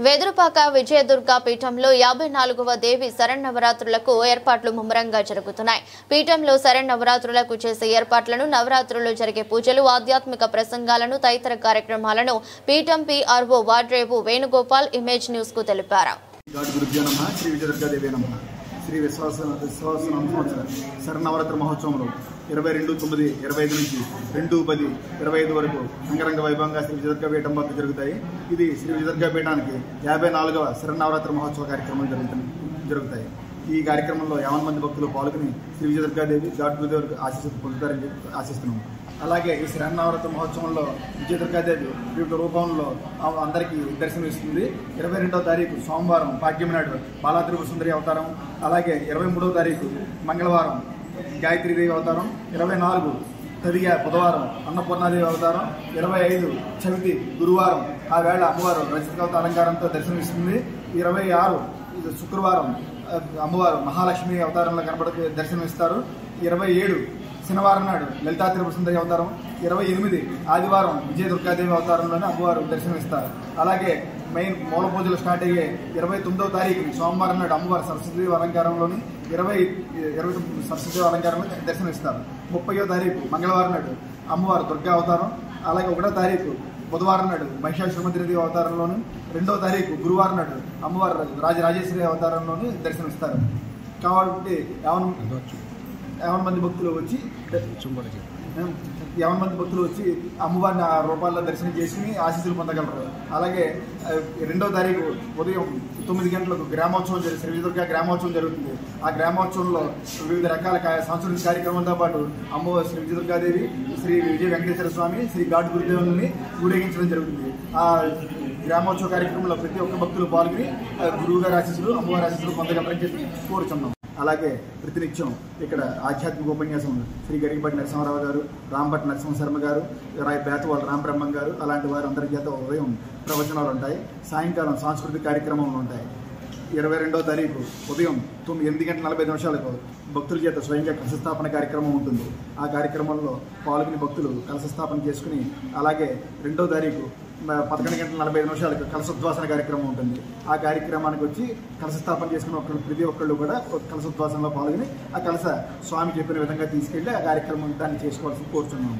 వెదురుపాక విజయదుర్గ పీఠంలో 54వ దేవి శరన్నవరాత్రులకు ఏర్పాట్లు ముమ్మరంగా జరుగుతున్నాయి. పీఠంలో శరన్నవరాత్రులకు చేసే ఏర్పాట్లను, నవరాత్రుల్లో జరిగే పూజలు, ఆధ్యాత్మిక ప్రసంగాలను, తదితర కార్యక్రమాలను పీఠం PRO Vadrevu Venugopal image news కు తెలిపారు. శ్రీ విశ్వాస శరన్నవరాత్రి మహోత్సవంలో 22/9/25 నుంచి 2/10/25 వరకు అంగరంగ వైభవంగా శ్రీ విజయదుర్గ పీఠం వద్ద జరుగుతాయి. ఇది శ్రీ విజయదుర్గ పీఠానికి 54వ శరన్నవరాత్రి మహోత్సవ కార్యక్రమాలు జరుగుతాయి. ఈ కార్యక్రమంలో 50 మంది భక్తులు పాల్గొని శ్రీ విజయదుర్గాదేవి గాడ్ గురుదేవులకు ఆశీస్సులు పొందుతారని ఆశిస్తున్నాము. అలాగే ఈ శరన్నవరాత్రి మహోత్సవంలో విజయదుర్గాదేవి వివిధ రూపంలో అందరికీ దర్శనమిస్తుంది. 22వ తారీఖు సోమవారం భాగ్యం నాడు బాలాత్రిపుర సుందరి అవతారం, అలాగే 23వ తారీఖు మంగళవారం గాయత్రీదేవి అవతారం, 24 తదిగా బుధవారం అన్నపూర్ణాదేవి అవతారం, 25 చవితి గురువారం ఆ వేళ అమ్మవారు రజతకవత అలంకారంతో దర్శనమిస్తుంది. 26 శుక్రవారం అమ్మవారు మహాలక్ష్మి అవతారంలో దర్శనమిస్తారు. 27 శనివారం నాడు లలితా త్రిపుర సుందరి అవతారం, 28 ఆదివారం విజయదుర్గాదేవి అవతారంలోనే అమ్మవారు దర్శనమిస్తారు. అలాగే మెయిన్ మూల పూజలు స్టార్ట్ అయ్యే 29వ తారీఖు సోమవారం నాడు అమ్మవారు సరస్వతిదేవి అలంకారంలోని 29 సరస్వతిదేవి అలంకారంలో దర్శనమిస్తారు. 30వ తారీఖు మంగళవారం నాడు అమ్మవారు దుర్గా అవతారం, అలాగే 1వ తారీఖు బుధవారం నాడు మహిషాసురమర్దిని అవతారంలోను, 2వ తారీఖు గురువారం నాడు అమ్మవారు రాజరాజేశ్వరి అవతారంలోని దర్శనమిస్తారు. కాబట్టి 50 మంది భక్తులు వచ్చి అమ్మవారిని ఆ రూపాల్లో దర్శనం చేసుకుని ఆశీస్సులు పొందగలరు. అలాగే 2వ తారీఖు ఉదయం 9 గంటలకు గ్రామోత్సవం శ్రీ విజయదుర్గ గ్రామోత్సవం జరుగుతుంది. ఆ గ్రామోత్సవంలో వివిధ రకాల సాంస్కృతిక కార్యక్రమాలతో పాటు అమ్మవారు శ్రీ విజయదుర్గాదేవి, శ్రీ విజయ వెంకటేశ్వర స్వామి, శ్రీ గాడ్ గురుదేవుల్ని ఊరేగించడం జరుగుతుంది. ఆ గ్రామోత్సవ కార్యక్రమంలో ప్రతి ఒక్క భక్తులు పాల్గొని గురువుగారి ఆశీస్సులు, అమ్మవారి ఆశీస్సులు పొందగలరని చెప్పి కోరుచున్నాం. అలాగే ప్రతినిత్యం ఇక్కడ ఆధ్యాత్మిక ఉపన్యాసం శ్రీ గరికపాటి నరసింహారావు గారు, రాంభట్ నరసింహ శర్మ గారు, బేతవాళ్ళ రామబ్రహ్మం గారు అలాంటి వారు అందరి చేత ఉదయం ప్రవచనాలు ఉంటాయి. సాయంకాలం సాంస్కృతిక కార్యక్రమాలు ఉంటాయి. 22వ తారీఖు ఉదయం 8:45 భక్తుల చేత స్వయంగా కలశస్థాపన కార్యక్రమం ఉంటుంది. ఆ కార్యక్రమంలో పాల్గొని భక్తులు కలశస్థాపన చేసుకుని, అలాగే 2వ తారీఖు 11:45 కలశోద్వాసన కార్యక్రమం ఉంటుంది. ఆ కార్యక్రమానికి వచ్చి కలశస్థాపన చేసుకున్న ప్రతి ఒక్కళ్ళు కూడా కలశోద్వాసనలో పాల్గొని ఆ కలశ స్వామి చెప్పిన విధంగా తీసుకెళ్లి ఆ కార్యక్రమం దాన్ని చేసుకోవాల్సి కోరుతున్నాము.